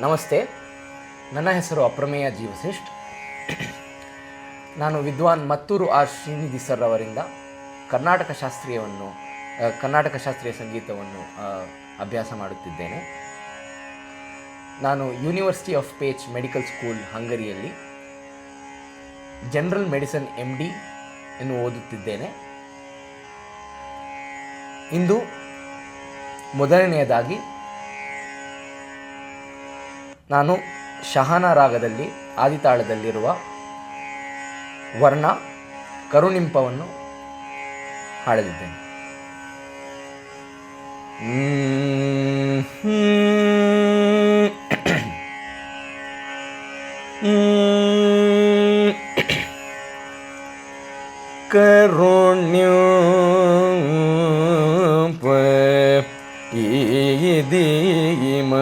ನಮಸ್ತೆ. ನನ್ನ ಹೆಸರು ಅಪ್ರಮೇಯ ಜಿ ವಸಿಷ್ಠ್. ನಾನು ವಿದ್ವಾನ್ ಮತ್ತೂರು ಆರ್ ಶ್ರೀನಿಧಿ ಸರ್ ಅವರಿಂದ ಕರ್ನಾಟಕ ಶಾಸ್ತ್ರೀಯ ಸಂಗೀತವನ್ನು ಅಭ್ಯಾಸ ಮಾಡುತ್ತಿದ್ದೇನೆ. ನಾನು university of Pécs medical school ಹಂಗರಿಯಲ್ಲಿ ಜನರಲ್ ಮೆಡಿಸಿನ್ MD ಅನ್ನು ಓದುತ್ತಿದ್ದೇನೆ. ಇಂದು ಮೊದಲನೆಯದಾಗಿ ನಾನು ಶಹಾನ ರಾಗದಲ್ಲಿ ಆದಿತಾಳದಲ್ಲಿರುವ ವರ್ಣ ಕರುಣಿಂಪವನ್ನು ಹಾಡಲಿದ್ದೇನೆ. ಕರುಣ್ಯಂಪ ಈದೀಮ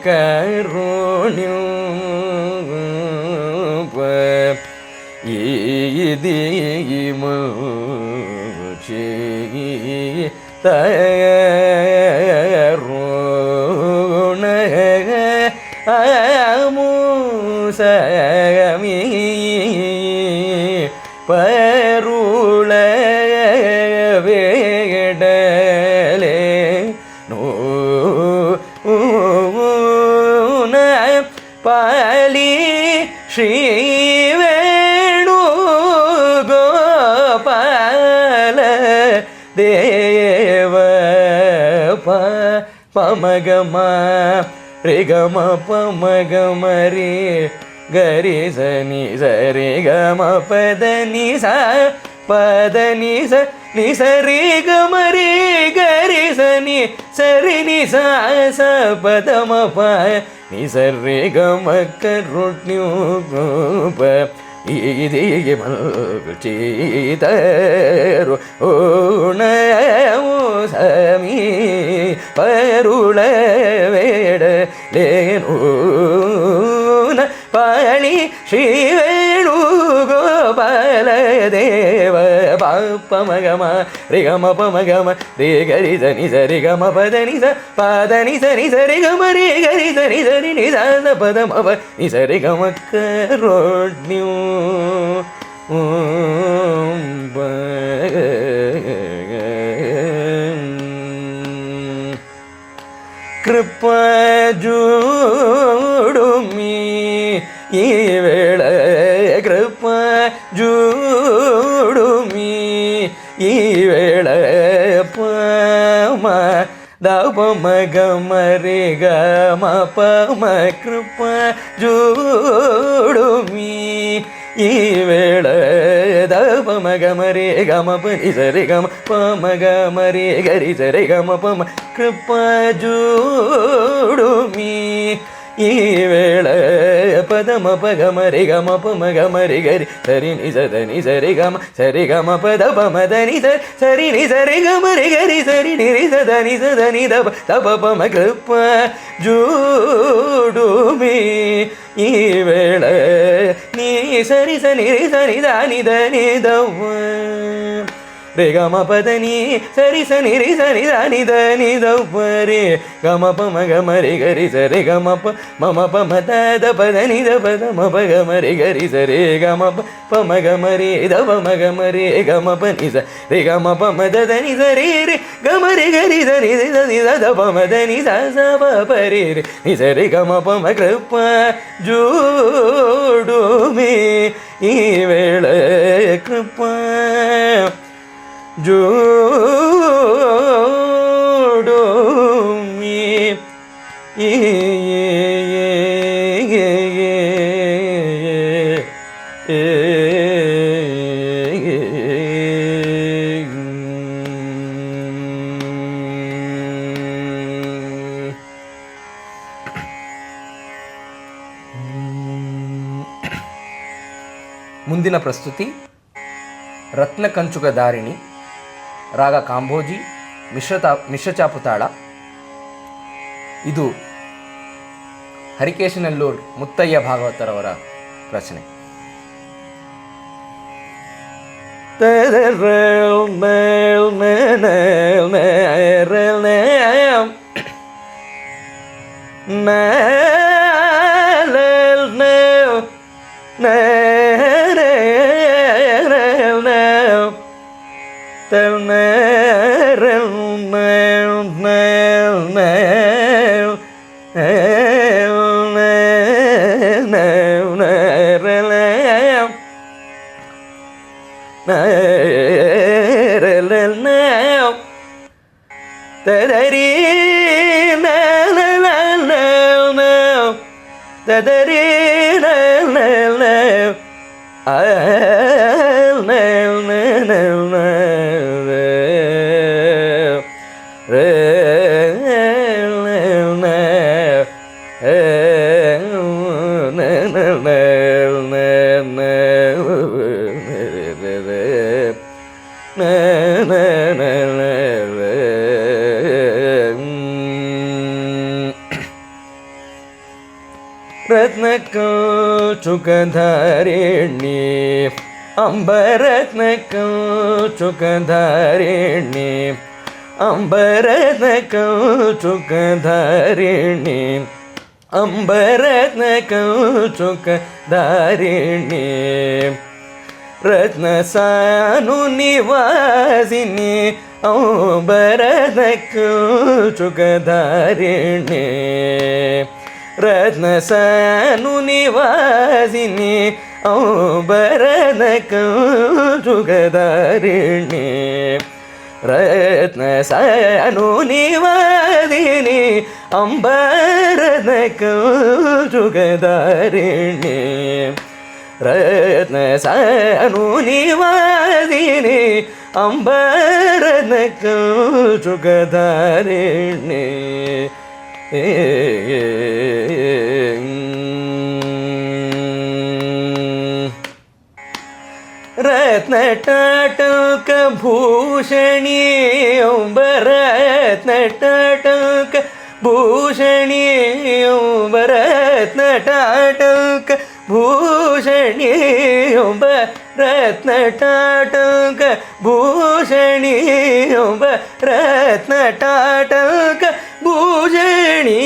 ಕರುಣ್ಯಂಪ ಈದೀಮ ತರುಣ ಅಮೂಸಮಿ ಪರುಳ ವೇಡಲೆ ನೋನ ಪಾಲಿ ಶ್ರೀ ವೇಣು ಗೋಪಾಲ ದೇವ ಪಮಗಮ ರಿಗಮ ಪಮಗಮ ರೇ ಗರಿ ಸನಿ ಸರಿ ಗಮ ಪದ ನಿ ಸ ಪದ ನಿ ಸ ನಿ ಸರಿ ಗಮ ರೇ ಗರಿ ಸನಿ ಸರಿ ನಿ ಸ ಸ ಪದ ಮ ಪ ನಿ ಸರಿ ಗಮ ಕರುಣ್ಯು ಪ ಈದಿಗೆ ಮಲ್ಚಿತರು ಓಣವು ಸಮೀ ಪರುಳ ವೇಡಲೇನು ಪಾಳಿ ಶ್ರೀ ವೇಣು ಗೋಪಾಲ ದೇವ ಪಮಗಮ ರಿಗಮ ಪಮಗಮ ರೇ ಗರಿ ಧನಿ ಸರಿ ಗಮ ಪದ ನಿ ಸ ಪಾದ ನಿ ಸರಿ ಸರಿ ಗಮ ರೇ ಗರಿ ಧನಿ ಸರಿ ನಿ ಸ ಪದ ಮಪ ನಿ ಸರಿ ಗಮ ಕರುಣ್ಯು ಕೃಪಾ ಜೋಡುಮಿ ಈ ವೇಳ ಕೃಪಾ ಜೋಡುಮಿ ಈ ವೇಳ ಪಮ ದಮ ಗಮ ರೇ ಗಮ ಪಮ ಕೃಪಾ ಜೋಡುಮಿ ಈ ವೇಳ ದಮ ಗಮ ರೇ ಗಮ ಪನಿ ಸರಿ ಗಮ ಪಮ ಗಮ ರೇ ಗರಿ ಸರಿ ಗಮ ಪಮ ಕೃಪಾ ಜೋಡುಮಿ ಈ ವೇಳ ಪದಮ ಪಗಮ ರಿ ಗಮ ಪಮ ಗಮ ರಿ ಗರಿ ಸರಿ ನಿ ಸದ ನಿ ಸರಿ ಗಮ ಸರಿ ಗಮ ಪದ ಪಮ ದ ನಿ ಸರಿ ನಿ ಸರಿ ಗಮ ರಿ ಗರಿ ಸರಿ ನಿ ರಿ ಸದ ನಿ ದಪ ತಪ ಪಮ ಕೃಪಾ ಜೋಡುಮಿ ಈ ವೇಳ ನೀ ಸರಿ ಸನಿ ರಿ ಸನಿ ದ ನಿ ದ ನಿ ದವ ರೇ ಗಮ ಪದ ನೀ ಸರಿ ಸನಿ ರಿ ಸನಿ ದ ನಿ ದ ನಿ ದವ ರೇ ಗಮ ಪಮ ಗಮ ರಿ ಗರಿ ಸರಿ ಗಮ ಪ ಮಮ ಪಮ ದ ಪದ ನಿ ದ ಪದ ಮ ಪ ಗಮ ರಿ ಗರಿ ಸರಿ ಗಮ ಪಮ ಗಮ ರೇ ದ ಪಮ ಗಮ ರೇ ಗಮ ಪ ನಿ ಸ ರೇ ಗಮ ಪಮ ದ ನಿ ಸರಿ ರೇ ಗಮ ರಿ ಗರಿ ದ ನಿ ದ ನಿ ದ ಪಮ ದ ನಿ ಸ ಸ ಪ ಪ ರೇ ರೇ ನಿ ಸರಿ ಗಮ ಪಮ ಕೃಪಾ ಜೋಡುಮಿ ಈ ವೇಳ ಕೃಪಾ ಜೋಡುಮಿ ಈ ಮುಂದಿನ ಪ್ರಸ್ತುತಿ ರತ್ನಕಂಚುಕಧಾರಿಣಿ, ರಾಗ ಕಾಂಬೋಜಿ, ಮಿಶ್ರಚಾಪುತಾಳ. ಇದು ಹರಿಕೇಶನಲ್ಲೂರ್ ಮುತ್ತಯ್ಯ ಭಾಗವತರವರ ರಚನೆ. चुकधारिणी अम्बरत्नकं चुकधारिणी अम्बरत्नकं चुकधारिणी अम्बरत्नकं चुकधारिणी रत्नसानुनिवासिनी अम्बरत्नकं चुकधारिणी रत्नसानुनिवासिनी अम्बरत्नकं चुकधारिणी रत्नसानुनिवासिनी अम्बरत्नकं चुकधारिणी रत्नसानुनिवासिनी अम्बरत्नकं चुकधारिणी रत्नटाटक भूषणी रत्नटाटक भूषणी रत्नटाटक भूषणी रत्नटाटक भूषणी रत्नटाटक भूषणी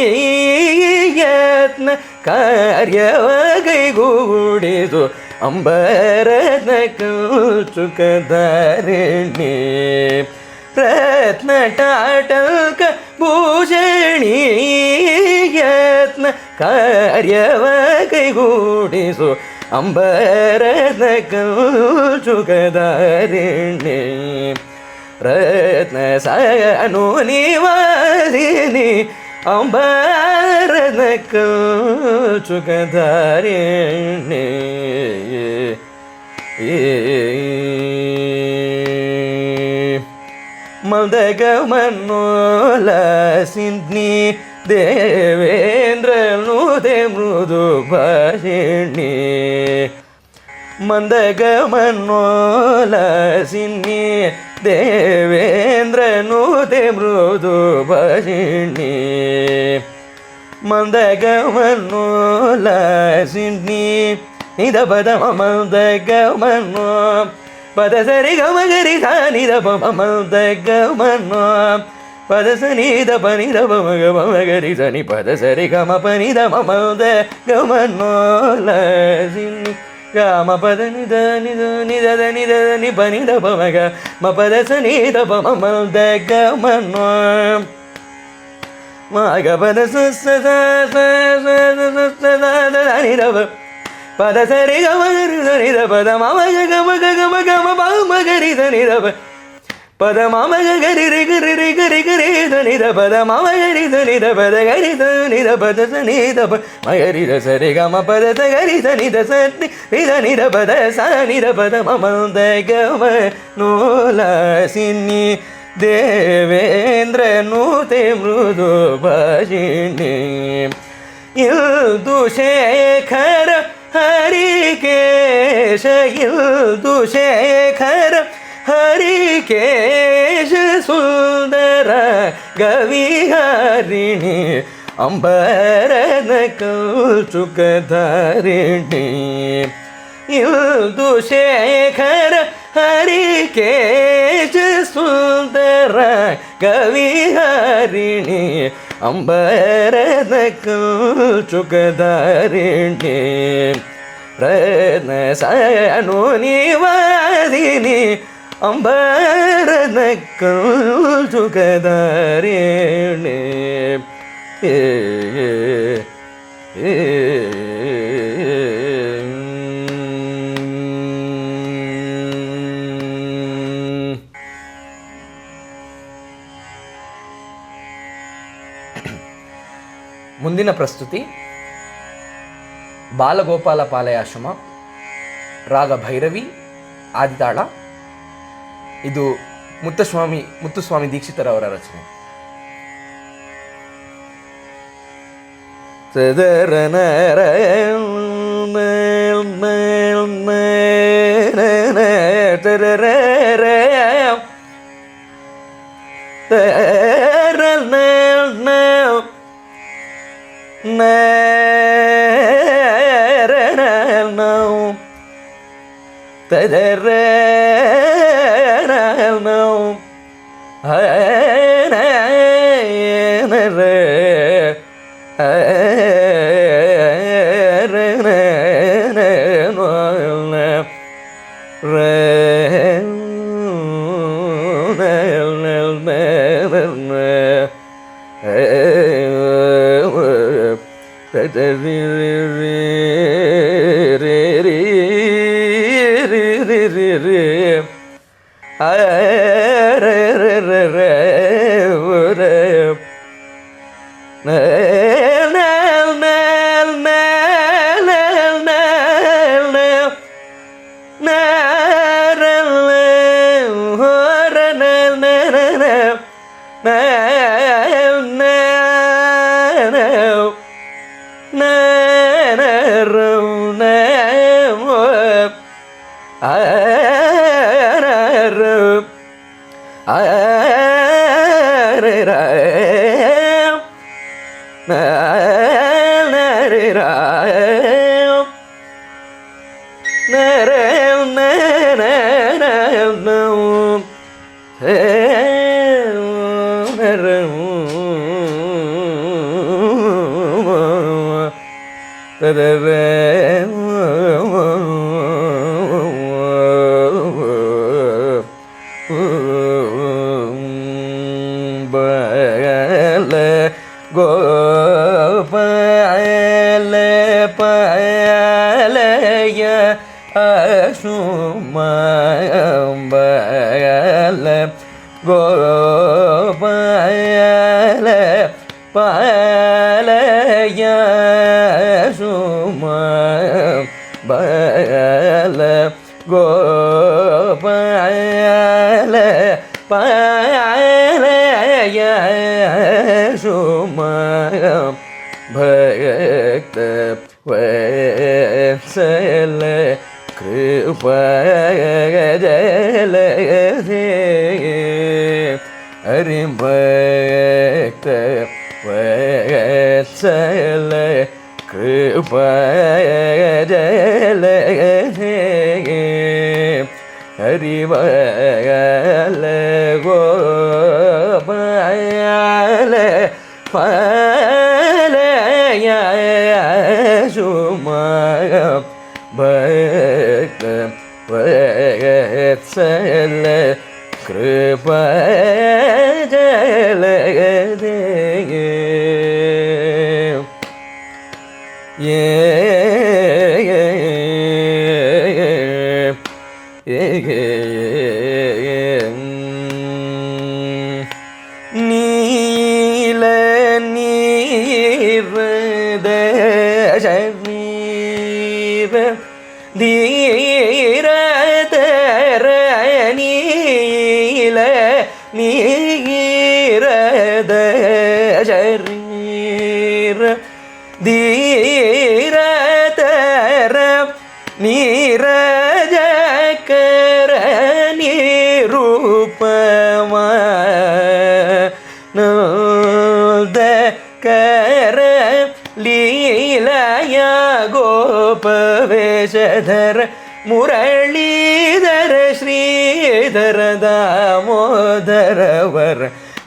यत्न कार्यवकैगूडिसु अम्बरत्नकं चुकधारिणी रत्नटाटक भूषणी यत्न कार्यवकैगूडिसु अम्बरत्नकं चुकधारिणी रत्नसानुनिवासिनी अम्बरत्नकं चुकधारिणी मन्दगमनोल्लासिनी देवेन्द्रनुते मृदुभाषिणी मन्दगमनोल्लासिनी देवेन्द्रनुते मृदुभाषिणी मन्दगमनोल्लासिनी निदपदमन्दगमनो पदसरि गमगरि निदपमन्दगमनो पदसनिदपनिदपमगमगरि सनि पदसरि गमपनिदमन्दगमनोल्लासिनी गामपद निद निद निद निद निपनिदपमग मपदसनिदपमन्दगमनो मगपद निदप पदसरि गमगरि निदपद ममग गमग गमग मगरि निदप पद ममगरि गरि गरि गरि निदपद ममगरि निदपद गरि निदपद निदप मगरि सरि गमपद गरि निद सनि निद निदपद स निदपद ममन्दगमनोल्लासिनी देवेन्द्रनुते मृदुभाषिणी इल्दुशेखर हरिकेश इल्दुशेखर हरिकेश सुन्दर गविहारिणी अम्बरत्नकं चुकधारिणी इल्दुशेखर ಹರಿಕೇಶ ಸುಂದರ ಕವಿಹರಿಣಿ ಅಂಬರದ ಚುಕಧಾರಿಣಿ ರತ್ನ ಸನು ನಿವಾದಿನಿ ಅಂಬರದ ಚುಕಧಾರಿಣಿ ಮುಂದಿನ ಪ್ರಸ್ತುತಿ ಬಾಲಗೋಪಾಲ ಪಾಲಯಾಶ್ರಮ, ರಾಗ ಭೈರವಿ, ಆದಿತಾಳ. ಇದು ಮುತ್ತುಸ್ವಾಮಿ ದೀಕ್ಷಿತರವರ ರಚನೆ. ಮುರಳೀಧರ ಶ್ರೀಧರ ದಾಮೋದರವರ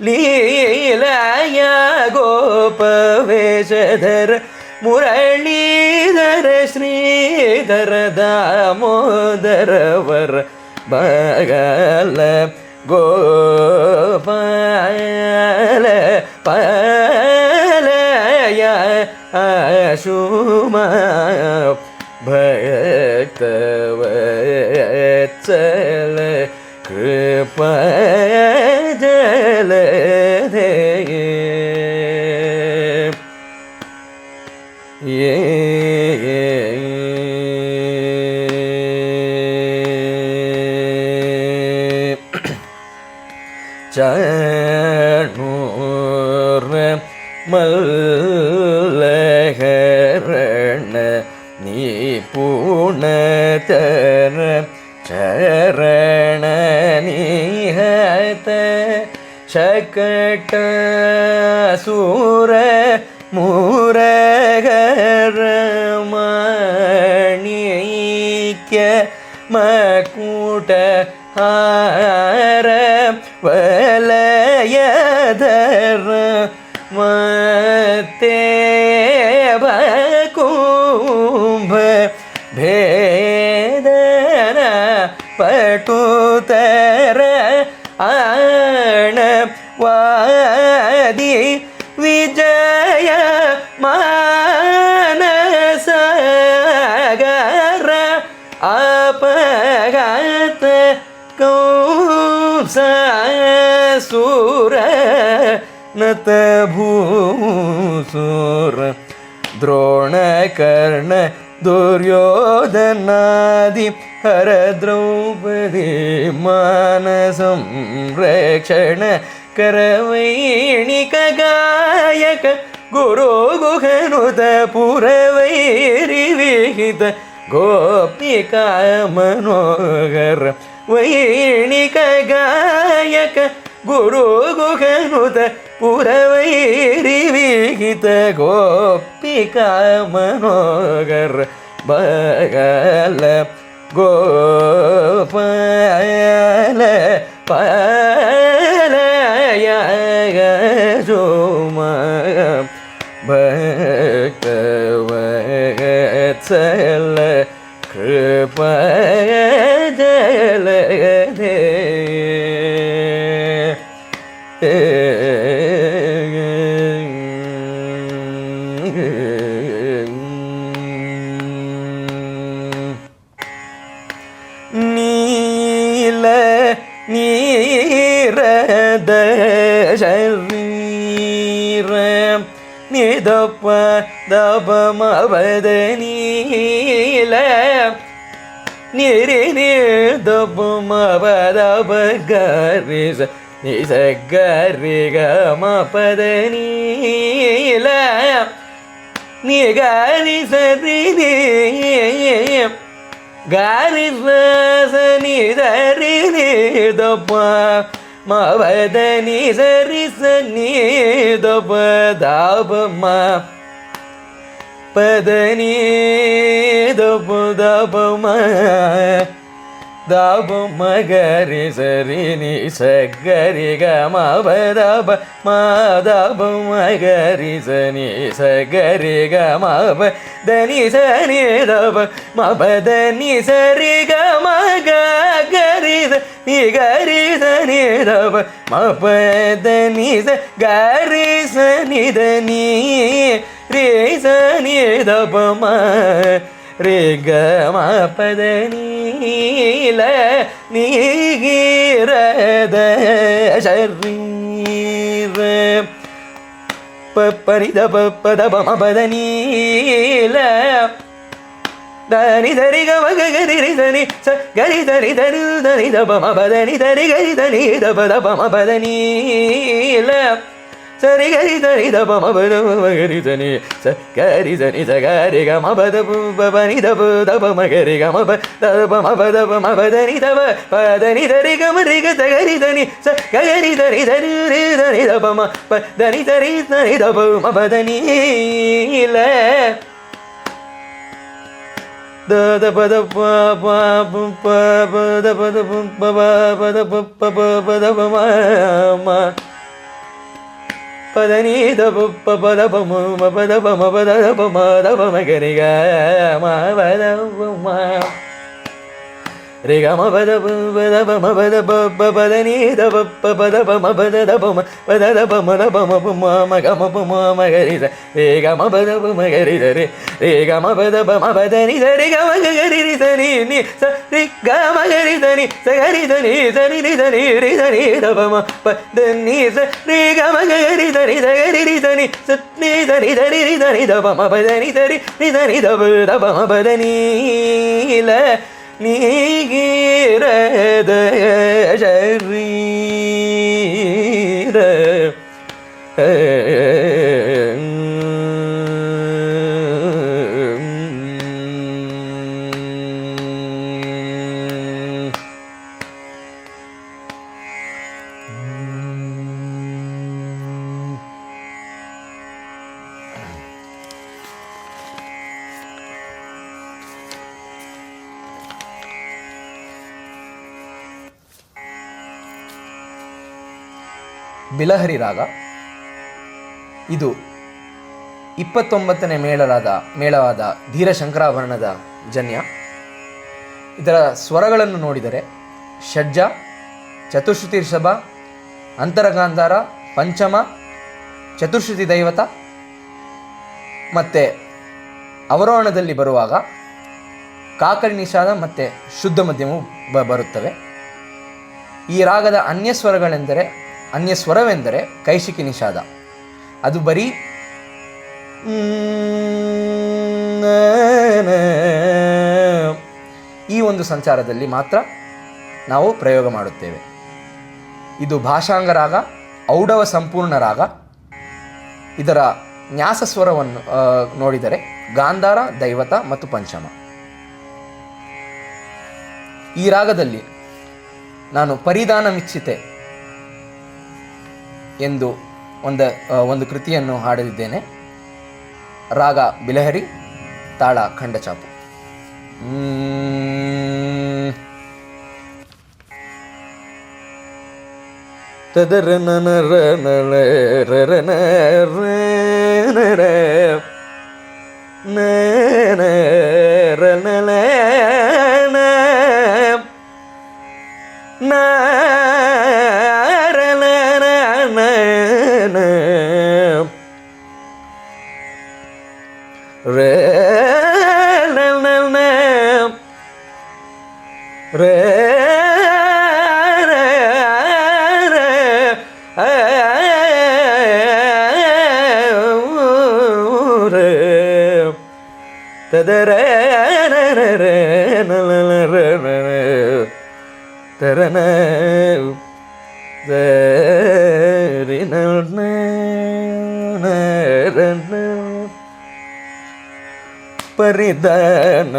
ಲೀಲಾಯ ಗೋಪವೇಶಧರ ಮುರಳೀಧರ ಶ್ರೀಧರ ದಾಮೋದರವರ ಬಗಲ ಗೋಪಾಲ ಪಾಲಯ ಅಶುಮ ಭಕ್ತವತ್ಸಲ ಕೃಪಾ ಜಲಧೇ ಚಾಣೂರ ಮಲ್ಲಹರಣ ನಿಪುಣತರ ಚರಣ ನಿಹತ ಶಕಟ ಸೂರ ಮುರಗರ ಮಾಣಿಕ್ಯ ಮಕುಟ ಹಾರ ವಲಯಧರ ಮತ್ತೆ ಬಕುಂಭ ಭೇದನ ಪಟುತರ ಆಣ ವಾದಿ ವಿಜಯ ಮಾನಸಗರ ಅಪಘಾತ ಕಂಸೂರ ನತಭೂಸುರ ದ್ರೋಣ ಕರ್ಣ ದುರ್ಯೋಧನಾದಿ ಹರ ದ್ರೌಪದಿ ಮಾನ ಸಂರಕ್ಷಣ ಕರವೈಣಿಕ ಗಾಯಕ ಗುರು ಗುಹನುತ ಪುರವೈರಿ ವಿಹಿತ ಗೋಪಿಕಾ ಮನೋಹರ ವೈಣಿಕ ಗಾಯಕ ಗುರು ಗುಹನುತ ಪುರವೈರಿ ವಿಹಿತ ಗೋಪಿಕಾ ಮನೋಹರ ಬಗಲ ಗೋಪಾಲ ಪಾಲಯ ಸೋಮ ಭಕ್ತವತ್ಸಲ ಕೃಪಾ ಜಲಧೇ ನೀಲ ನೀರದ ಶರೀರ ನಿದಪ ದಪ ಮಬದ ನೀಲ ನಿರಿ ನಿದಪ ಮಬದ ಬಗರಿಸ ನಿಸ ಗರಿಗ ಮಪದ ನೀಲ ನಿಗರಿ ಸರಿ ಗಾರಿ ಸನಿ ಧರಿ ದಪ ಮವದ ನಿ ಸರಿ ಸನಿ ದಪ ದಾಪ ಮ ಪದ ನೀ ದಪ ದಪ ಮ ದಾಪ ಮಗರಿ ಸರಿ ನಿ ಸಗರಿ ಗ ಮವದಪ ಮಾದಪ ಮಗರಿ ಸನಿ ಸಗರಿ ಗ ಮವ ದನಿ ಸನಿ ದಪ ಮಪದ ನಿ ಸರಿ ಗ ಮಗ ಗರಿ ನಿ ಗರಿ ಸನಿ ದಪ ಮಪದ ನಿ ಸ ಗರಿ ಸನಿ ದನಿ ರೇ ಸನಿ ದಪ ಮ ರೇ ಗ ಮಪದ ನೀಲ ನೀಗಿರದ ಶರೀರ ಪಪ್ಪನಿದ ಪದ ಮಪದ ನೀಲ ಧನಿ ಧರಿ ಗ ಮಗ ಗರಿ ಧನಿ ಸ ಗರಿ ಧನಿ ಧನಿ ಧನಿ ದಪ ಮಪದ ನಿ ಧರಿ ಗರಿ ಧನಿ ದಪ ದಪ ಮಪದ ನೀಲ ಸರಿ ಗರಿ ಧನಿ ದಪ ಮಪದ ಮಗರಿ ಧನಿ ಸ ಗರಿ ಧನಿ ಸ ಗರಿ ಗ ಮಪದ ಪನಿ ದಪ ದಪ ಮಗರಿ ಗ ಮಪ ದಪ ಮಪದ ಮಪದ ನಿ ದಪ ಪದ ನಿ ಧರಿ ಗ ಮರಿ ಗ ಸ ಗರಿ ಧನಿ ಸ ಗರಿ ಧನಿ ಧನಿ ರೇ ಧನಿ ದಪ ಮ ಪ ಧನಿ ಧರಿ ಧನಿ ದಪ ಮಪದ ನೀಲ ದ ಪದ ಪ ಪ ಪ ಪದ ಪದ ಪ ಪದ ಪ ಪದ ಪ ಮ ಪದ ನೀ ದ ಪ ಪದ ಪ ಮ ಪದ ಪ ಮ ಪದ ಪ ಮ ದ ಪ ಮ ಗರಿ ಗ ಮ ಪದ ಮ रे ಗ ಮ ಪದ ಪದ ಪ ಮ ಪದ ಪ ಪದ ನೀ ದ ಪ ಪದ ಪ ಮ ಪದ ದ ಪ ಮ ಪದ ದ ಪ ಮ ದ ಪ ಮ ಪ ಮ ಮ ಗ ಮ ಪ ಮ ಮ ಗರಿ ಸ ರೇ ಗ ಮ ಪದ ಪ ಮ ಗರಿ ದ ರೇ ರೇ ಗ ಮ ಪದ ಪ ಮ ಪದ ನೀ ದ ರೇ ಗ ಮ ಗ ಗರಿ ರಿ ಸ ನೀ ನೀ ಸ ರೇ ಗ ಮ ಗರಿ ದ ನೀ ಸ ಗರಿ ದ ನೀ ಸ ನೀ ರಿ ದ ನೀ ರಿ ದ ನೀ ದ ಪ ಮ ಪ ದ ನೀ ಸ ರೇ ಗ ಮ ಗ ಗರಿ ದ ನೀ ದ ಗರಿ ರಿ ದ ನೀ ಸ ನೀ ದ ನೀ ದ ನೀ ರಿ ದ ನೀ ದ ಪ ಮ ಪದ ನೀ ದ ರಿ ರಿ ದ ನೀ ದ ಪ ದ ಪ ಮ ಪದ ನೀ ಲ ನೀಗಿರದ ಶರೀರ ಬಿಲಹರಿ ರಾಗ. ಇದು 29ನೇ ಮೇಳವಾದ ಧೀರ ಶಂಕರಾಭರಣದ ಜನ್ಯ. ಇದರ ಸ್ವರಗಳನ್ನು ನೋಡಿದರೆ ಷಡ್ಜ, ಚತುಶ್ರುತಿ ಋಷಭ, ಅಂತರಗಾಂಧಾರ, ಪಂಚಮ, ಚತುಶ್ರುತಿ ದೈವತ ಮತ್ತು ಅವರೋಹಣದಲ್ಲಿ ಬರುವಾಗ ಕಾಕರಿ ನಿಷಾದ ಮತ್ತು ಶುದ್ಧ ಮಧ್ಯಮವು ಬರುತ್ತವೆ. ಈ ರಾಗದ ಅನ್ಯ ಸ್ವರವೆಂದರೆ ಕೈಶಿಕಿ ನಿಷಾದ. ಅದು ಬರೀ ಈ ಒಂದು ಸಂಚಾರದಲ್ಲಿ ಮಾತ್ರ ನಾವು ಪ್ರಯೋಗ ಮಾಡುತ್ತೇವೆ. ಇದು ಭಾಷಾಂಗ ರಾಗ, ಔಡವ ಸಂಪೂರ್ಣ ರಾಗ. ಇದರ ನ್ಯಾಸ ಸ್ವರವನ್ನು ನೋಡಿದರೆ ಗಾಂಧಾರ, ದೈವತ ಮತ್ತು ಪಂಚಮ. ಈ ರಾಗದಲ್ಲಿ ನಾನು ಪರಿಧಾನ ಮಿಚ್ಚಿತೆ ಎಂದು ಒಂದು ಕೃತಿಯನ್ನು ಹಾಡಲಿದ್ದೇನೆ. ರಾಗ ಬಿಲಹರಿ, ತಾಳ ಖಂಡಚಾಪು. ತದರ ನರ ನಳ ರರ ನರ ನಳ re re tadare tarana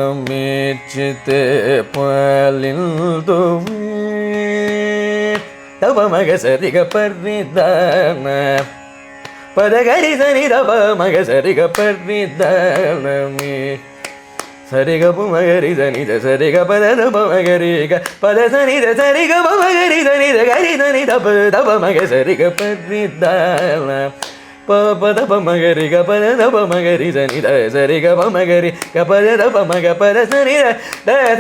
ಪರಿಧಾನಮೇಚಿತೆ ಪಾಲಿಂದುವೆ ತವ ಮಗ ಸರಿಗ ಪರಿಧಾನ ಪದಗರಿ ಸನಿ ತವ ಮಗ ಸರಿಗ ಪರಿಧಾನಮೇ ಸರಿಗ ಮಗರಿ ಸನಿದ ಸರಿಗ ಪದ ಮಗರಿಗ ಪದ ಸನಿದ ಸರಿಗ ಮಗರಿ ಸನಿದ ಗರಿ ಸನಿ ತಪ ಮಗ ಸರಿಗ ಪರಿಧಾನ ಪದ ಮಗರಿ ಗ ಪದ ದಪ ಮಗರಿ ಸನಿದ ಸರಿಗ ಮಗರಿ ಗ ಪದ ದಪ ಮಗ ಪದ ಸನಿದ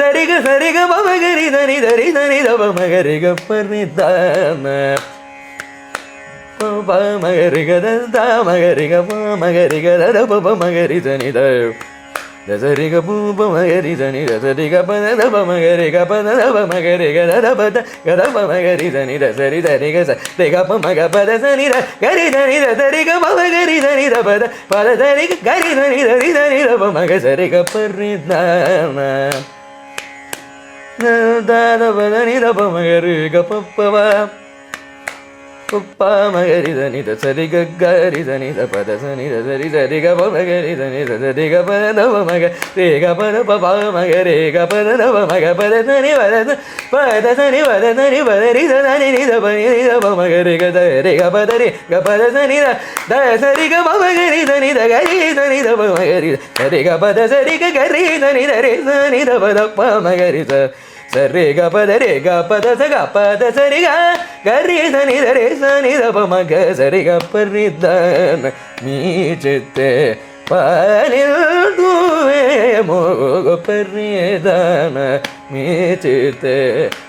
ಸರಿಗ ಸರಿಗ ಮಗರಿ ಸನಿ ಧರಿ ಸನಿ ದಪ ಮಗರಿ ಗ ಪರಿಧಾನ ಪ ಮಗರಿ ಗ ದ ಮಗರಿ ಗ ಪ ಮಗರಿ ಗ ದಪ ಮಗರಿ ಸನಿದ ಸರಿಗ ಪೂಪ ಮಗರಿ ಸನಿ ಸರಿಗ ಪದ ದಪ ಮಗರಿ ಗ ಪದ ದಪ ಮಗರಿ ಗ ದಪ ಗದಪ ಮಗರಿ ಸನಿ ಸರಿ ಸರಿಗ ಸರಿಗ ಪ ಮಗ ಪದ ಸನಿ ಗರಿ ಸನಿ ಸರಿಗ ಮಗರಿ ಸನಿ ಪದ ಪದ ಸರಿಗ ಗರಿ ಸನಿ ಸರಿ ಸನಿ ದಪ ಮಗ ಸರಿಗ ಪರಿಧಾನ ದಾದ ಪದ ನಿ ದಪ ಮಗರಿ ಗ ಪಪ್ಪ ಉಪ್ಪ ಮಗರಿ ಧನಿ ದ ಸರಿ ಗರಿ ಧನಿ ದ ಪದ ಸನಿ ದ ಸರಿ ಸರಿ ಗ ಪ ಮಗರಿ ಧನಿ ದ ಸರಿ ಗ ಪದ ನವ ಮಗ ರೇ ಗ ಪದ ಪ ಮಗ ರೇ ಗ ಪದ ನವ ಮಗ ಪದ ಸನಿ ಪದ ಸನಿ ಪದ ರಿ ದ ಧನಿ ನಿ ದ ಪನಿ ದ ಪ ಮಗ ರೇ ಗ ದ ರೇ ಗ ಪದ ರಿ ಗ ಪದ ಸನಿ ದ ಸರಿ ಗ ಪ ಮಗರಿ ಧನಿ ದ ಗರಿ ಧನಿ ದ ಪ ಮಗರಿ ಸರಿ ಗ ಪದ ಸರಿ ಗ ಗರಿ ಧನಿ ದ ರೇ ಸನಿ ದ ಪದ ಪ ಮಗರಿ ಸರಿ ಗ ಪದ ರೇ ಗ ಪದ ಸ ಗ ಪದ ಸರಿ ಗ ಗರಿ ಧನಿ ದ ರೇ ಸನಿ ದ ಪ ಮಗ ಸರಿ ಗ ಪರಿ ದ ಮೀಚಿತ್ತೆ ಪಾಲಿಲ್ದುವೆ ಮೋಗ ಪರಿದಾನ ಮೀಚಿತ್ತೆ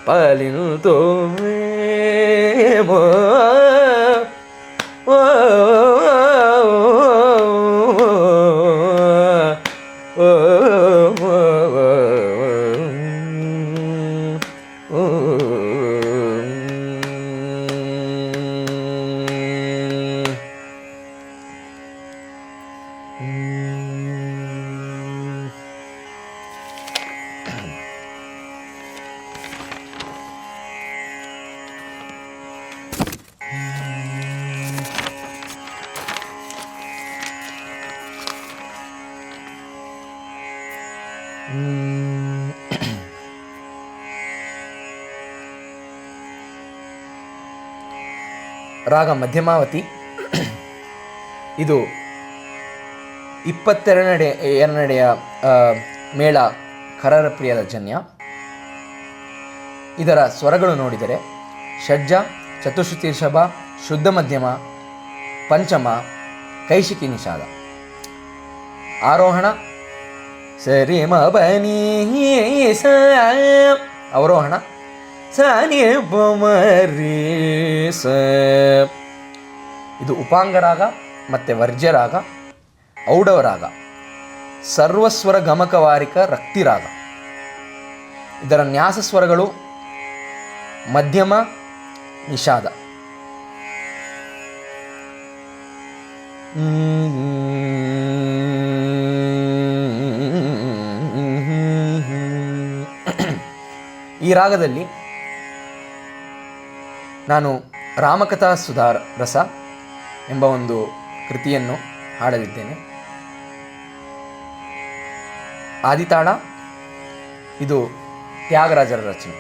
ಪಾಲಿಲ್ದುವೆ ಮೋ ರಾಗ ಮಧ್ಯಮಾವತಿ. ಇದು 22ನೆಯ ಮೇಳ ಕರರ ಪ್ರಿಯದ ಜನ್ಯ. ಇದರ ಸ್ವರಗಳು ನೋಡಿದರೆ ಷಡ್ಜ, ಚತುಶ್ರುತಿ ರಿಷಭ, ಶುದ್ಧ ಮಧ್ಯಮ, ಪಂಚಮ, ಕೈಶಿಕಿ ನಿಷಾದ. ಆರೋಹಣ ಸರಿ ಮ ಬನಿ ಸ, ಅವರೋಹಣ ಸನಿ ಬಮರಿ ಸ. ಇದು ಉಪಾಂಗ ರಾಗ ಮತ್ತು ವರ್ಜ್ಯ ರಾಗ, ಔಡವ ರಾಗ, ಸರ್ವಸ್ವರ ಗಮಕವಾರಿಕ ರಕ್ತಿ ರಾಗ. ಇದರ ನ್ಯಾಸ ಸ್ವರಗಳು ಮಧ್ಯಮ, ನಿಷಾದ. ಈ ರಾಗದಲ್ಲಿ ನಾನು ರಾಮಕಥಾ ಸುಧಾರ ರಸ ಎಂಬ ಒಂದು ಕೃತಿಯನ್ನು ಹಾಡಲಿದ್ದೇನೆ. ಆದಿತಾಳ. ಇದು ತ್ಯಾಗರಾಜರ ರಚನೆ.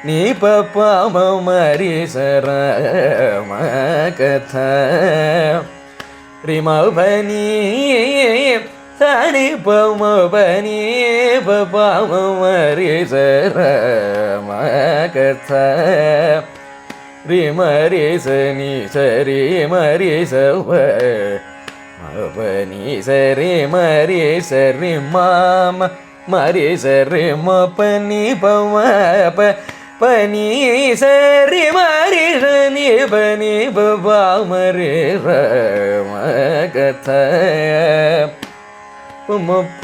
ನೀಪ ಪಾಮ ಮರಿ ಸರಮ ಕಥ ರಿಮ ಬನಿ ಸರಿ ಪಮ ಬನಿ ಪಾಮ ಮರಿ ಸರಮ ಕಥ ರಿಮ ರಿ ಸನಿ ಸರಿ ಮರಿ ಸವ ಪನಿ ಸರಿ ಮರಿ ಸರಿ ಮಾಮ ಮರಿ ಸರಿ ಮ ಪನಿ ಪಮ ಪನಿ ಸರಿ ಮರಿ ಸನಿ ಪನಿ ಬಾ ಮರಿ ರಮ ಕಥ ಮ ಪ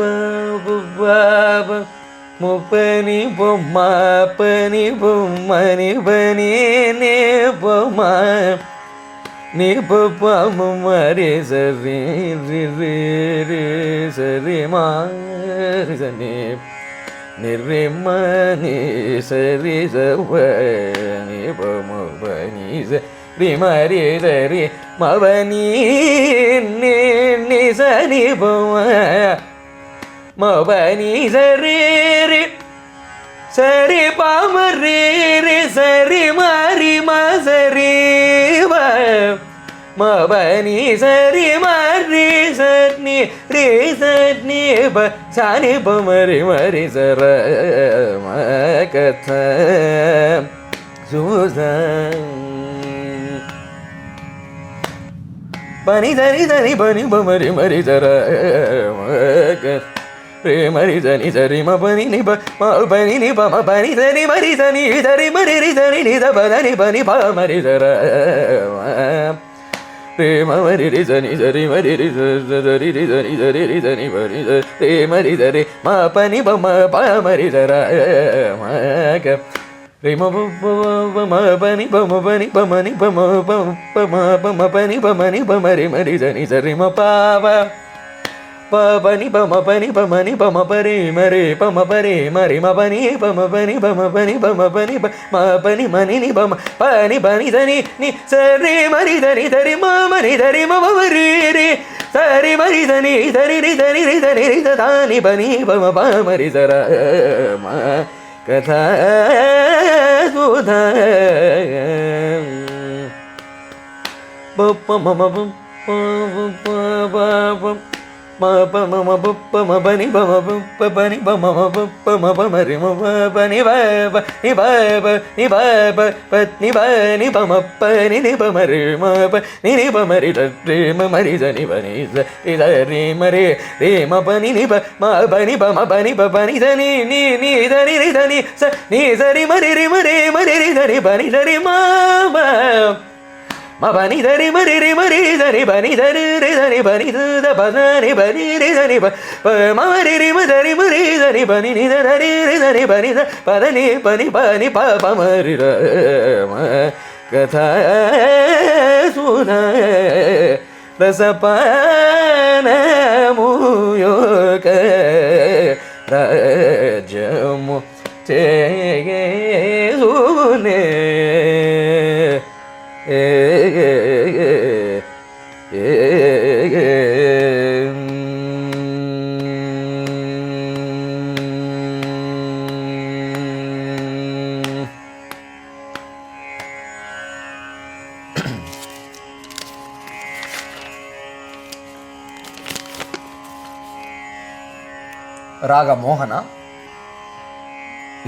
முப்பனி பொம்மா பனி பொம்மனி பனி நே பொம்மா நீ பப்பாமு மரி சரி ரி ரி சரி மாரி சனி நிர்மணி சரி சவ நீ பமு பனி சரி மரி சரி மவனி நீ சனி பொம்ம மபனி சரி ரி சரி பாமரி ரி சரி மாரி மசரி மபனி சரி மாரி சட்னி ரே சட்னி ப சானி பமரி மரி சர கத சுசன் பனி சரி சரி பனி பமரி மரி சர ரே மரி சனி சரி ம பனி நி ப ம பனி நி ப ம பனி சரி மரி சனி சரி மரி ரி சரி நி த ப னி பனி ப மரி சர ரே ம மரி ரி சனி சரி மரி ரி சரி ரி சனி சரி ரி சனி பனி ரே மரி சரி ம பனி ப ம ப மரி சர ம க ரே ம ப ம பனி ப ம பனி ப மனி ப ம ப ம ப ம பனி ப மனி ப மரி மரி சனி சரி ம ப ப பனி பம பனி பமனி பம பரி மரி பம பரி மரி ம பனி பம பனி பம பனி பம பனி ம பனி மணி நி பம பனி பனி தனி நி சரி மரி தனி தரி ம மரி தரி ம மரி ரி சரி மரி தனி தரி ரி தரி ரி தரி ரி தானி பனி பம ப மரி சர ம கதா சுத பப்ப மம ப ம ப ம ம ப ப ம ப நி ப ம ப ப நி ப ம ம ப ப ம ப ம ரி ம ப நி ப ப நி ப ப நி ப ப ப நி ப நி ப ம ப நி நி ப ம ரி ம ப நி நி ப ம ரி த ரி ம ம ரி த நி ப நி த ரி த ரி ம ரி ரி ம ப நி நி ப ம ப நி ப ம ப நி ப ப நி த நி நி நி த நி ரி த நி ச நி ச ரி ம ரி ரி ம ரி ம ரி ரி த நி ப நி த ரி ம ப ம பனி தரி மரி ரி மரி தனி பனி தரு ரி தனி பனி த பனி பனி ரி தனி ப மரி ரி ம தரி மரி தனி பனி நி தரி ரி தனி பனி த பதனி பனி பனி ப ப மரி ர ம கதா சுத ரசபன முயோக ரஜமு சேயே சுனே ರಾಗ ಮೋಹನ.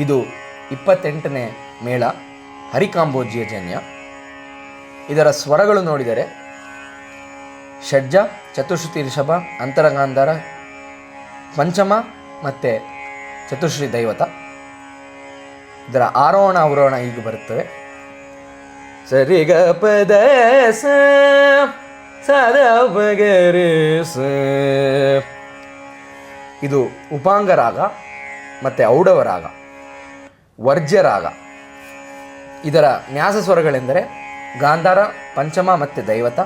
ಇದು 28ನೇ ಮೇಳ, ಹರಿಕಾಂಬೋಜಿಯ ಜನ್ಯ. ಇದರ ಸ್ವರಗಳು ನೋಡಿದರೆ ಷಡ್ಜ, ಚತುಶ್ರುತಿ ರಿಷಭ, ಅಂತರಗಾಂಧಾರ, ಪಂಚಮ ಮತ್ತು ಚತುಶ್ರುತಿ ದೈವತ. ಇದರ ಆರೋಹಣ ಅವರೋಹಣ ಹೀಗೆ ಬರುತ್ತವೆ. ಸರಿ ಗ ಪದ ಸ ಸದ ಬಗರೆ ಸ. ಇದು ಉಪಾಂಗ ರಾಗ ಮತ್ತು ಔಡವ ರಾಗ, ವರ್ಜ್ಯ ರಾಗ. ಇದರ ನ್ಯಾಸ ಸ್ವರಗಳೆಂದರೆ ಗಾಂಧಾರ, ಪಂಚಮ ಮತ್ತು ದೈವತ.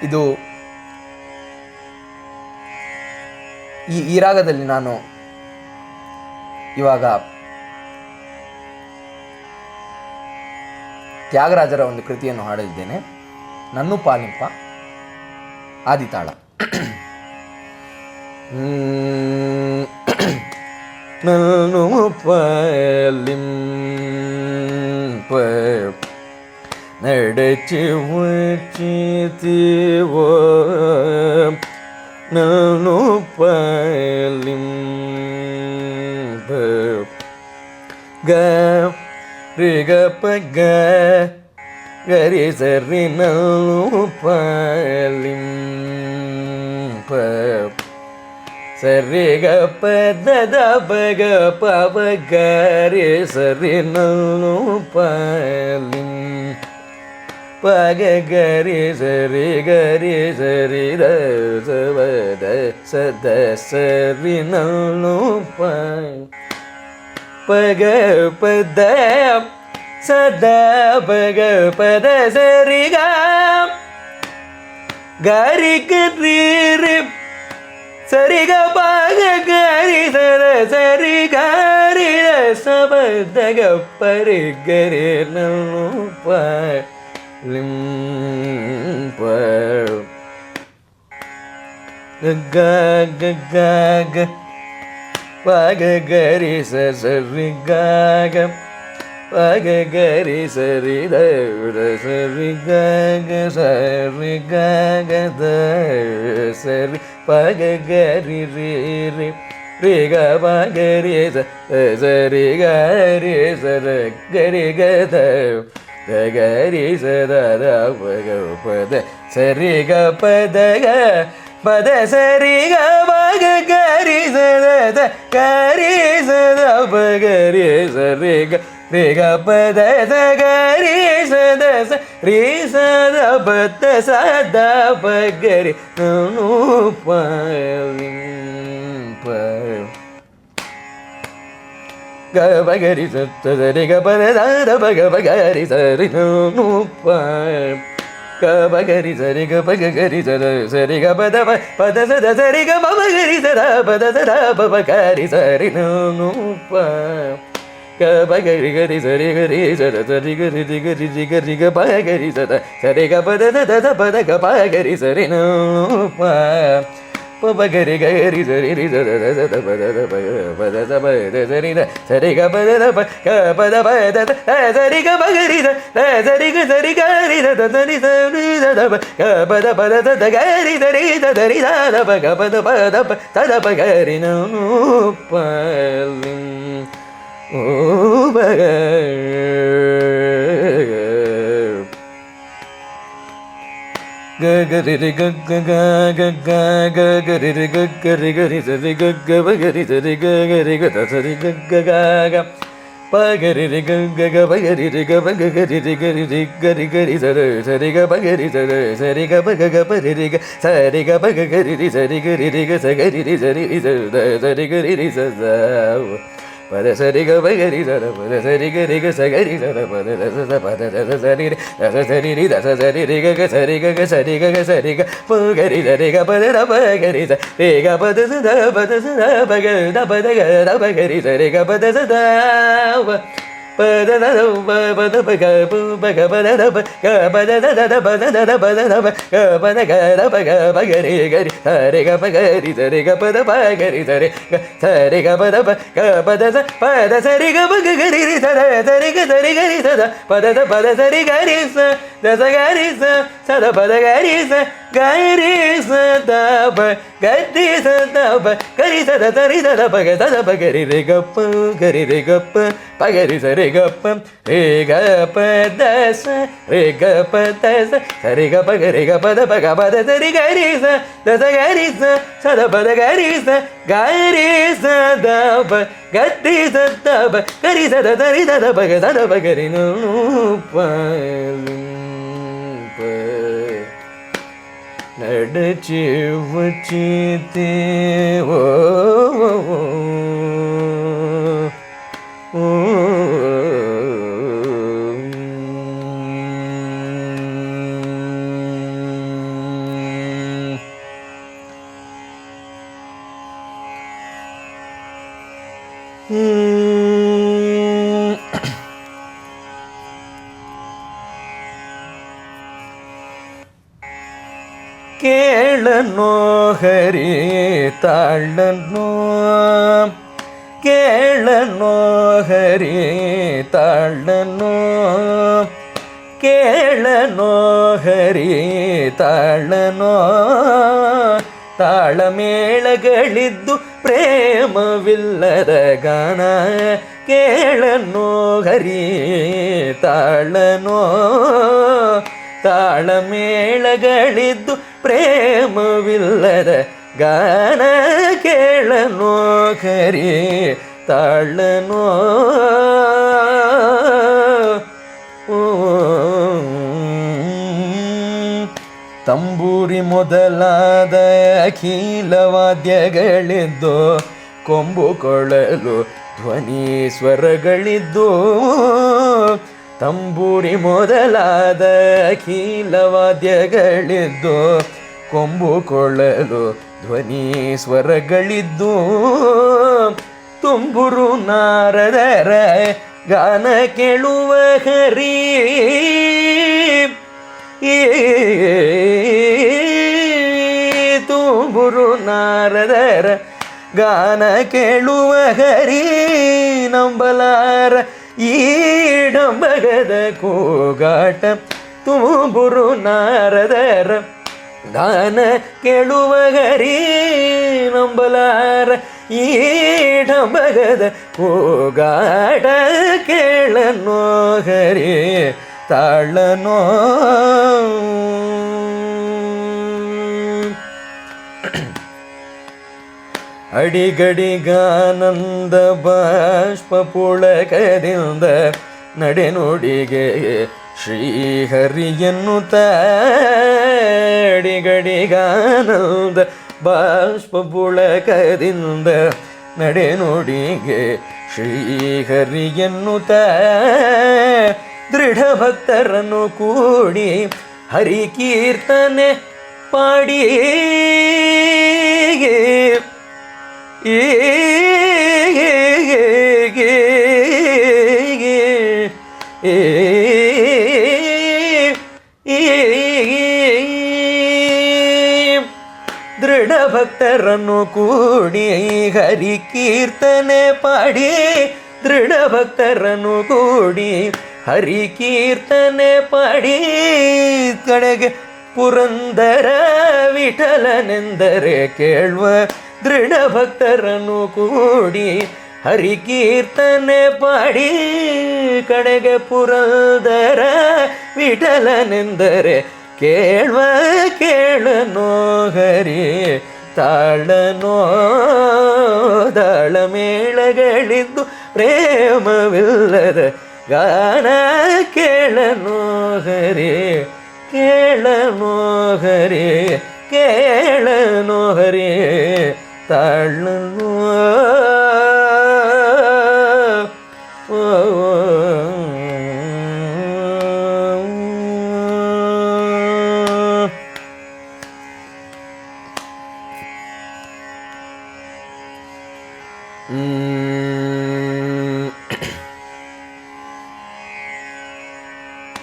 ಇದು ಈ ರಾಗದಲ್ಲಿ ನಾನು ಇವಾಗ ತ್ಯಾಗರಾಜರ ಒಂದು ಕೃತಿಯನ್ನು ಹಾಡಲಿದ್ದೇನೆ, ನನ್ನು ಪಾಲಿಂಪ ಆದಿತಾಳ. ನನ್ನು ಪಾಲಿಂಪ நடச்சி வச்சித்தீவோ நனு பாலிம் க ரி க ப க கரி சரி நனு பாலிம் ப சரி க ப த த ப க ப ப கரி சரி நனு பாலிம் பக கரி சரி கரி சரி த சவத சத சரி நலு பக பத சத பக பத சரி கரி கரி சரி க பக கரி சர சரி கரி சபத க பரி கரி நலு லிம் க க க க பக கரி சரி க க பக கரி சரி த சரி க க சரி க க த சரி பக கரி ரி ரி ரி க பக ரி சரி க ரி சர கரி க த கரி சத பக பத சரி க பத க பத சரி க பக கரி சத கரி சத பகரி சரி க ரி க பத சகரி சத ரி சத பத சத பகரி நு பகரி சரி க பத சத பக பகரி சரி நு பகரி சரி க பக கரி சத சரி க பத பத சத சரி க பகரி சத பத சத பகரி சரி நு பகரி கரி சரி கரி சத சரி கரி கரி கரி க பகரி சத சரி க பத சத பத க பகரி சரி நு பகரி கரி சரி ரி சத சத பத பத பத சரி சரி க பத பத பத சரி க பகரி சரி க சரி கரி சத சரி சரி சத பத பத சத கரி சரி சரி சத பக பத பத சத பகரி நு ஓ பக கரி ரி க க க க க கரி ரி க கரி கரி சரி க க பகரி சரி க கரி க சரி க க க க பகரி ரி க க க பகரி ரி க பக கரி ரி கரி ரி கரி கரி சர சரி க பகரி சர சரி க பக க பரி ரி க சரி க பக கரி ரி சரி கரி ரி க சகரி ரி சரி ரி சரி கரி ரி ச பத சரி க பகரி சர பத சரி கரி க சகரி சர பத ரச பத ரச சரி ரச சரி ரி ரச சரி ரி க சரி க சரி க சரி க பகரி சரி க பத ர பகரி ச ரே க பத ச த பத ச த பக த பத க த பகரி சரி க பத ச த பத த பத பக பக பத த க பத த த பத த த பத த க பத க த பக பகரி கரி சரி க பகரி சரி க பத பகரி சரி சரி க பத க பத ச பத சரி க பக கரி ரி சத சரி க சரி கரி சத பத த பத சரி கரி ச த ச கரி ச சத பத கரி ச கரி ச த ப கரி ச த ப கரி சத சரி சத பக சத பகரி ரி க ப கரி ரி க ப பகரி சரி க ப ரே க ப த ச ரே க ப த ச சரி க பகரி க பத பக பத சரி கரி ச த ச கரி ச சத பத கரி ச கரி ச த ப கரி ச த ப கரி சத சரி சத பக சத பகரி நு ப நடுச்சி வச்சித்தே ஓ கேளனோ ஹரி தாழனோ கேளனோ ஹரி தாழனோ ಕೇಳನೋ ಹರಿ ತಾಳನೋ ತಾಳಮೇಳಗಳಿದ್ದು ಪ್ರೇಮವಿಲ್ಲದ ಗಾನ ಕೇಳನೋ ಹರಿ ತಾಳನೋ ತಾಳಮೇಳಗಳಿದ್ದು ಪ್ರೇಮವಿಲ್ಲದ ಗಾನ ಕೇಳನೋ ಹರಿ ತಾಳನೋ ತಂಬೂರಿ ಮೊದಲಾದ ಅಖಿಲ ವಾದ್ಯಗಳಿದ್ದು ಕೊಂಬು ಕೊಳಲು ಧ್ವನಿ ಸ್ವರಗಳಿದ್ದು ತಂಬೂರಿ ಮೊದಲಾದ ಅಖಿಲ ವಾದ್ಯಗಳಿದ್ದು ಕೊಂಬು ಕೊಳ್ಳಲು ಧ್ವನಿ ಸ್ವರಗಳಿದ್ದು ತುಂಬುರು ನಾರದರ ಗಾನ ಕೇಳುವ ಹರಿ ತುಂಬುರು ನಾರದರ ಗಾನ ಕೇಳುವ ಹರಿ ನಂಬಲಾರ ಈ ಡಂಬಗದ ಕೂಗಾಟ ತುಂಬುರು ನಾರದರ ಗಾನ ಕೇಳುವ ಹರಿ ನಂಬಲಾರ ಈ ಡಂಬಗದ ಕೂಗಾಟ ಕೇಳನೋ ಹರಿ ತಾಳನೋ ಅಡಿಗಡಿಗಾನಂದ ಬಾಷ್ಪ ಪುಳಕದಿಂದ ನಡೆನುಡಿಗೆ ಶ್ರೀಹರಿಯನ್ನುತ್ತ ಅಡಿಗಡಿಗಾನಂದ ಬಾಷ್ಪ ಪುಳಕದಿಂದ ನಡೆನುಡಿಗೆ ಶ್ರೀಹರಿಯನ್ನುತ್ತ ದೃಢ ಭಕ್ತರನ್ನು ಕೂಡಿ ಹರಿಕೀರ್ತನೆ ಪಾಡಿ ದೃಢ ಭಕ್ತರನ್ನು ಕೂಡಿ ಹರಿ ಕೀರ್ತನೆ ಪಾಡಿ ದೃಢ ಭಕ್ತರನ್ನು ಕೂಡಿ ಹರಿ ಕೀರ್ತನೆ ಪಾಡಿ ಕಡೆಗೆ ಪುರಂದರ ವಿಠಲನೆಂದರೆ ಕೇಳುವ ದೃಢ ಭಕ್ತರನ್ನು ಕೂಡಿ ಹರಿ ಕೀರ್ತನೆ ಪಾಡಿ ಕಡೆಗೆ ಪುರಂದರ ವಿಠಲನೆಂದರೆ ಕೇಳುವ ಕೇಳನೋ ಹರಿ ತಾಳನೋ ದಾಳಮೇಳಗಳಿದ್ದು ಪ್ರೇಮವಿಲ್ಲದ ಗಾನ ಕೇಳನೋ ಹರಿ ಕೇಳನೋ ಹರಿ ಕೇಳನೋ ಹರಿ ತಾಳನೋ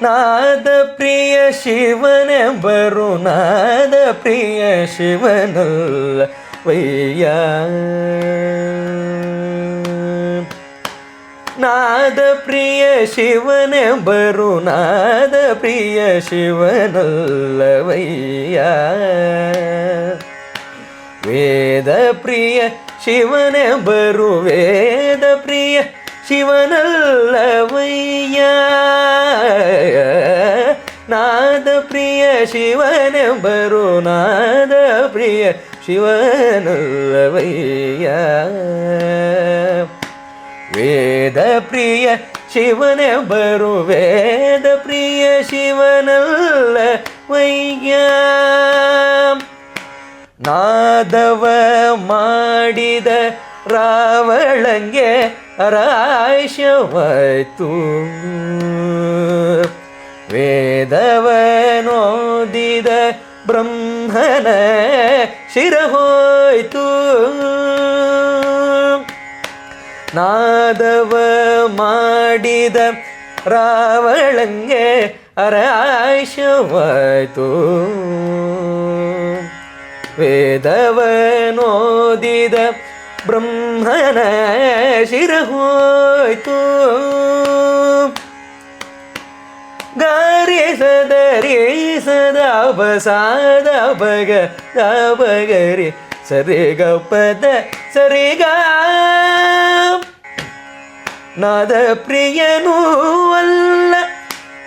ನಾದ ಪ್ರಿಯ ಶಿವನೆಂಬರು ನಾದ ಪ್ರಿಯ ಶಿವನಲ್ಲ ವಯ್ಯ ನಾದ ಪ್ರಿಯ ಶಿವನೆಂಬರು ನಾದ ಪ್ರಿಯ ಶಿವನಲ್ಲವಯ್ಯ ವೇದ ಪ್ರಿಯ ಶಿವನೆಂಬರು ವೇದ ಪ್ರಿಯ ಶಿವನಲ್ಲವಯ್ಯ ನಾದ ಪ್ರಿಯ ಶಿವನೆಂಬರು ನಾದ ಪ್ರಿಯ ಶಿವನಲ್ಲವಯ್ಯ ವೇದ ಪ್ರಿಯ ಶಿವನೆಂಬರು ವೇದ ಪ್ರಿಯ ಶಿವನಲ್ಲವಯ್ಯ ನಾದವ ಮಾಡಿದ ರಾವಣಂಗೆ ರಾಶ್ಯವಾಯ್ತು ವೇದವನೋದಿದ ಬ್ರಹ್ಮನ ಶಿರಹೋಯ್ತು ನಾದವ ಮಾಡಿದ ರಾವಣಂಗೆ ರಾಶ್ಯವಾಯ್ತು ವೇದವನೋದಿದ ಬ್ರಹ್ಮನ ಶಿರಹೋಯ್ತು ಗಾರಿ ಸದರಿ ಸದಾ ಬಸಾದ ಬಗ ಬಗರಿ ಸರಿಗ ಪದ ಸರಿಗ ನಾದ ಪ್ರಿಯನೂ ಅಲ್ಲ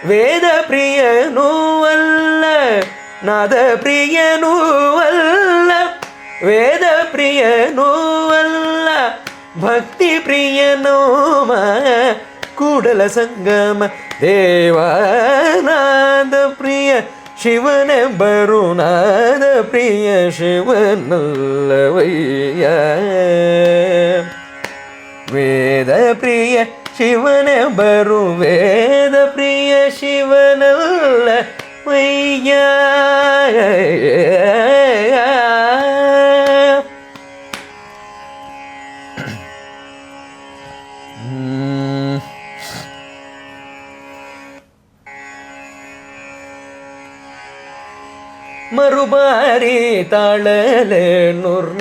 ವೇದ ಪ್ರಿಯನೂ ಅಲ್ಲ ನಾದ ಪ್ರಿಯನೂ ಅಲ್ಲ ವೇದ ಪ್ರಿಯನೂ ಅಲ್ಲ ಭಕ್ತಿ ಪ್ರಿಯನೋಮ ಕೂಡಲ ಸಂಗಮ ದೇವನಾದ ಪ್ರಿಯ ಶಿವನೆಂಬರುನಾದ ಪ್ರಿಯ ಶಿವನಲ್ಲವಯ್ಯ ವೇದ ಪ್ರಿಯ ಶಿವನೆಂಬರು ವೇದ ಪ್ರಿಯ ಶಿವನಲ್ಲವಯ್ಯ மறுபாரி தாழலேனுர்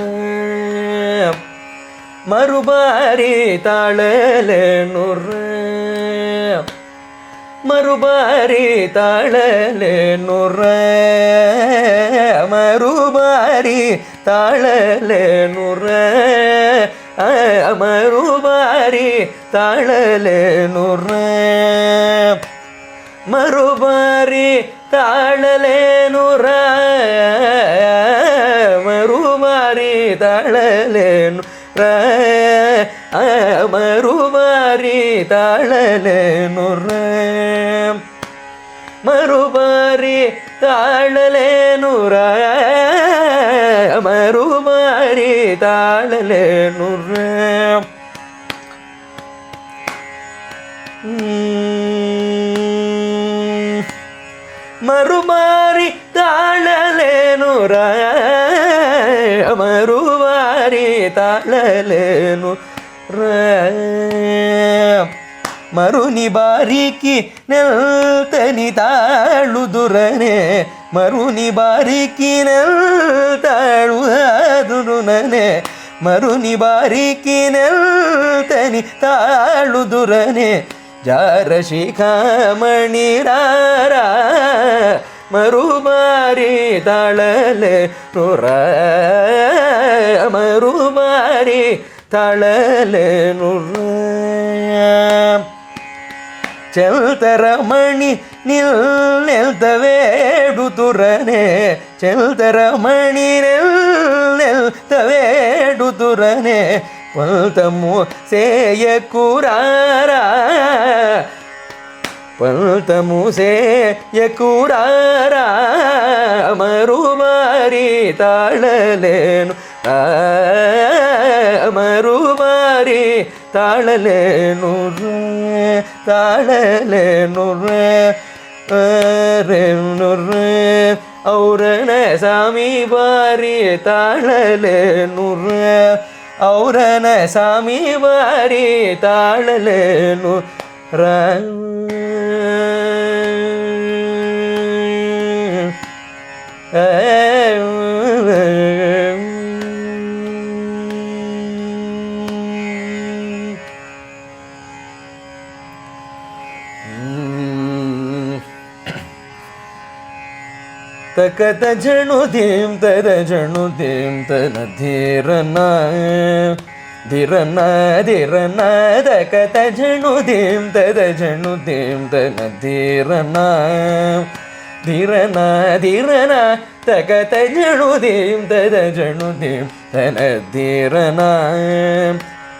மறுபாரி தாழலேனுர் மறுபாரி தாழலேனுர் மறுபாரி தாழலேனுர் மறுபாரி தாழலேனுர் மறுபாரி தாழலேனுர மறுபாரி தாழலேனுர மறுபாரி தாழலேனுர மறுபாரி தாழலேனுர மறுபாரி தாழலேனுர மறுபாரி தாழலேனுர மறுபாரி தாழலேனுர மறுನಿ ಬಾರಿಕಿ ನೆಲ್ತನಿ ತಾಳುದುರನೆ ಮರುನಿ ಬಾರಿಕಿ ನೆಲ್ತಾಳುದುರನೆ ಮರುನಿ ಬಾರಿಕಿ ನೆಲ್ತನಿ ತಾಳುದುರನೆ ಜಾರ ಶಿಖಾಮಣಿರಾರ ಮರುಬಾರಿ ತಾಳಲೆ ನುರ ಮರುಬಾರಿ ತಾಳಲೆ ನುರ ಚೆಲ್ತರಮಣಿ ನಿಲ್ನೆಲ್ತವೇಡುತುರನೆ ಚೆಲ್ತರಮಣಿ ನಿಲ್ನೆಲ್ತವೇಡುತುರನೆ ಪಲ್ತಮು ಸೇಯ ಕೂರಾರ ಪಲ್ತಮು ಸೇಯ ಕೂರಾರ ಮರುಬಾರಿ ತಾಳಲೇನು ಮರುಬಾರಿ ತಾಳಲೇನು ತಾಳಲೇನು ಔರನ ಸಾಮಿ ಬಾರಿ ತಾಳಲೇನು ಔರನ ಸಾಮಿ ಬಾರಿ ತಾಳಲೇನು ತಕತ ಜಣು ಧೀಂ ತದ ಜಣು ಧೀಂ ತನ ಧೀರನ ಧಿರನ ಧಿರನ ತಕತ ಜಣು ಧೀಂ ತದ ಜಣು ಧೀಂ ತನ ಧೀರನ ಧಿರನ ಧಿರನ ತಕತ ಜಣು ಧೀಂ ತದ ಜಣು ಧೀಂ ತನ ಧೀರನ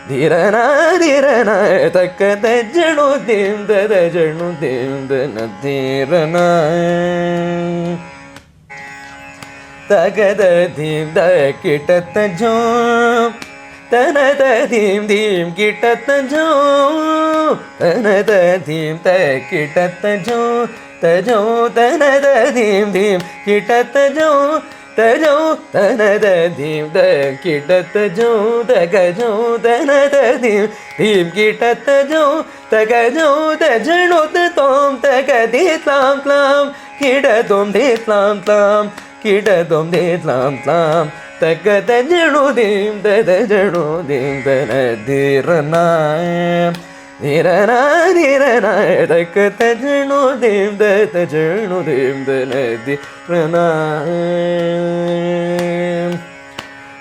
ಧಿರನ ಧಿರನ ತಕತ ಜಣು ಧೀಂ ತದ ಜಣು ಧೀಂ ತನ ಧೀರನ ತಗದ ಧೀಂ ದ ಕಿಟತ ಜೋ ತನದ ಧೀಂ ಧೀಂ ಕಿಟತ ಜೋ ತನದ ಧೀಂ ತ ಕಿಟತ ಜೋ ತಜೋ ತನದ ಧೀಂ ಧೀಂ ಕಿಟತ ಜೋ ತಜೋ ತನದ ಧೀಂ ದ ಕಿಟತ ಜೋ ತಗಜೋ ತನದ ಧೀಂ ಧೀಂ ಕಿಟತ ಜೋ ತಗಜೋ ತಜಣೋ ತೋಂ ತಗದಿ ತ್ಲಾಂ ತ್ಲಾಂ ಕಿಡತೋಂ ದೇ ತ್ಲಾಂ ತ್ಲಾಂ ಕಿಡತೋಂ ದೇ ತ್ಲಾಂ ತ್ಲಾಂ ತಗದ ಜಣು ಧೀಂ ತದ ಜಣು ಧೀಂ ತನ ಧೀರನ ಧೀರನ ಧೀರನ ತಕತ ಜಣು ಧೀಂ ತದ ಜಣು ಧೀಂ ತನ ಧೀರನ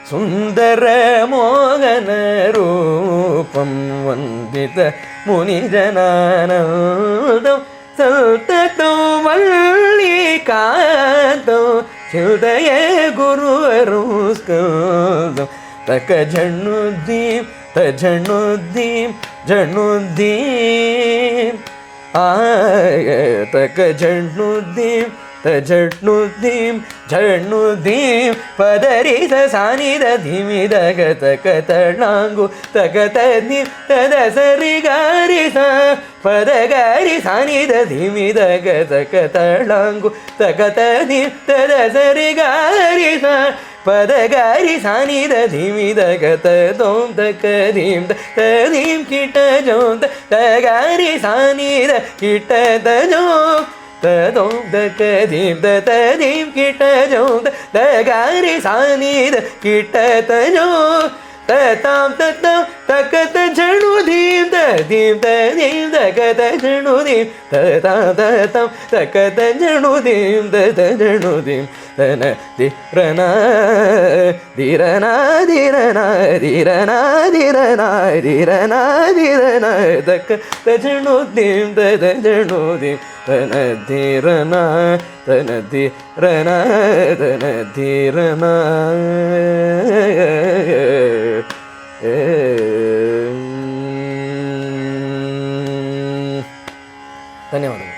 ಸುಂದರ ಮೋಹನ ರೂಪಂ ವಂದಿತ ಮುನಿಜನಾನಂದಂ ಸಲ್ತತಂ ಮಲ್ಲಿಕಾಂತಂ ಹೃದಯ ಗುರುವರುಸ್ಕಂದಂ ತಕ ಜಣುದ್ದೀಂ ತ ಜಣುದ್ದೀಂ ಜಣುದ್ದೀಂ ಆಯ ತಕ ಜಣುದ್ದೀಂ ತಜಣ್ಣುದ್ದೀಂ ಜಣ್ಣುದ್ದೀಂ ಪದರಿ ಸಾನಿದ ಧಿಮಿದ ಗತ ಕತಳಾಂಗು ತಗತ ನಿ ತದ ಸರಿ ಗಾರಿ ಸ ಪದ ಗಾರಿ ಸಾನಿದ ಧಿಮಿದ ಗತ ಕತಳಾಂಗು ತಗತ ನಿ ತದ ಸರಿ ಗಾರಿ ಸ ಪದ ಗಾರಿ ಸಾನಿದ ಧಿಮಿದ ಗತ ದೋಂ ತಕ ಧೀಂ ತದೀಂ ಕಿಟ ಜೋಂ ತಗಾರಿ ಸಾನಿದ ಕಿಟ ತಜೋ ತದೋಂ ತಕ ಧೀಂ ತದೀಂ ಕಿಟ ಜೋಂ ತಗಾರಿ ಸಾನಿದ ಕಿಟ ತಜೋ ತತಾಂ ತತಾಂ ತಕತ ಜಣು ಧೀಂ ತದೀಂ ತದೀಂ ತಕತ ಜಣು ಧೀಂ ತತಾಂ ತತಾಂ ತಕತ ಜಣು ಧೀಂ ತತ ಜಣು ಧೀಂ ತನ ಧಿರನ ಧಿರನ ಧಿರನ ಧಿರನ ಧಿರನ ಧಿರನ ಧಿರನ ತಕತ ಜಣು ಧೀಂ ತತ ಜಣು ಧೀಂ ತನ ಧಿರನ ತನ ಧಿರನ ತನ ಧಿರನ ಧನ್ಯವಾದಗಳು.